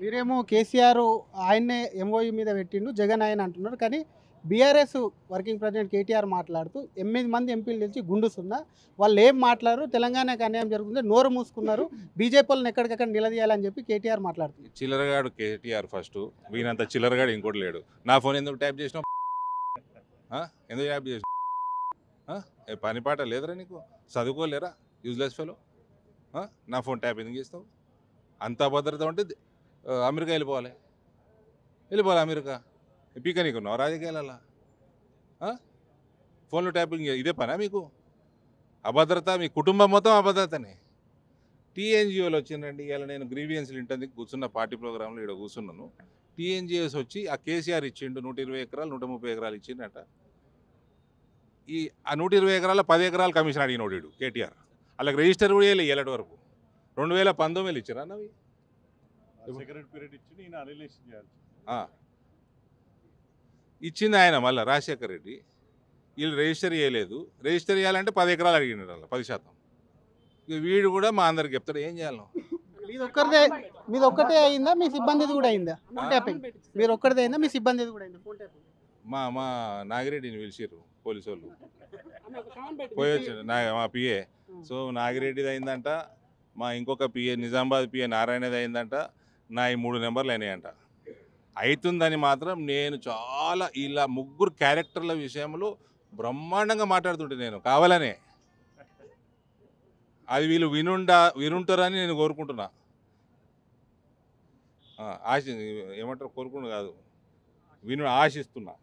మీరేమో కేసీఆర్ ఆయన్నే ఎంఓయూ మీద పెట్టిండు జగన్ ఆయన అంటున్నారు. కానీ బీఆర్ఎస్ వర్కింగ్ ప్రెసిడెంట్ కేటీఆర్ మాట్లాడుతూ 8 మంది ఎంపీలు తెలిసి గుండు సున్నా వాళ్ళు ఏం మాట్లాడరు, తెలంగాణకు అన్యాయం జరుగుతుంది, నోరు మూసుకున్నారు, బీజేపీ వాళ్ళని ఎక్కడికక్కడ నిలదీయాలని చెప్పి కేటీఆర్ మాట్లాడుతుంది. చిల్లరగాడు కేటీఆర్ ఫస్ట్, వీనంత చిల్లరగాడు ఇంకోటి లేడు. నా ఫోన్ ఎందుకు ట్యాప్ చేసినావు? ఎందుకు ట్యాప్ చేసినావు? పని పాట లేదురా నీకు? చదువుకోలేరా? Useless fellow. నా ఫోన్ ట్యాప్ ఎందుకు చేస్తావు? అంత భద్రత ఉంటే అమెరికా వెళ్ళిపోవాలి అమెరికా. పీక నీకున్నావు రాజకీయాలలో? ఫోన్లో ట్యాపింగ్ ఇదే పనా మీకు? అభద్రత, మీ కుటుంబం మొత్తం అభద్రతనే. టీఎన్జిఓలు వచ్చిందండి. ఇలా నేను గ్రీవియన్స్లు ఇంటికి కూర్చున్న పార్టీ ప్రోగ్రాంలో ఇక్కడ కూర్చున్నాను. టీఎన్జిఓస్ వచ్చి ఆ కేసీఆర్ ఇచ్చిండు 120 ఎకరాలు 130 ఎకరాలు ఇచ్చిండట. ఆ 120 ఎకరాల 10 ఎకరాలు కమిషన్ అడిగినోడు వీడు కేటీఆర్. వాళ్ళకి రిజిస్టర్ కూడా వేయలే ఏళ్ళటి వరకు. 2019 ఇచ్చారు అన్నవి. ఇచ్చింది ఆయన మళ్ళీ రాజశేఖర్ రెడ్డి. వీళ్ళు రిజిస్టర్ చేయలేదు. రిజిస్టర్ చేయాలంటే 10 ఎకరాలు అడిగినారు వాళ్ళ 10%. ఇక వీడు కూడా మా అందరికి చెప్తాడు ఏం చేయాలి. మీది ఒక్కటే అయిందా, మీ సిబ్బందిది కూడా అయిందా ఫోన్ ట్యాపింగ్? మీరు ఒక్కటిదే అయిందా, మీ సిబ్బందిది కూడా అయిందా ఫోన్ ట్యాపింగ్? మా నాగిరెడ్డిని పిలిచిర్రు పోలీసు వాళ్ళు, పోయొచ్చు మా పిఏ. సో నాగిరెడ్డిది అయిందంట, మా ఇంకొక పిఏ నిజామాబాద్ పిఏ నారాయణది అయిందంట, నా ఈ 3 నెంబర్లు అయినాయంట. అవుతుందని మాత్రం నేను చాలా ఇలా ముగ్గురు క్యారెక్టర్ల విషయంలో బ్రహ్మాండంగా మాట్లాడుతుంటే నేను కావాలనే. అది వీళ్ళు వినుంటారని నేను కోరుకుంటున్నా. ఆశ ఏమంటారు, కోరుకుంటు కాదు, ఆశిస్తున్నా.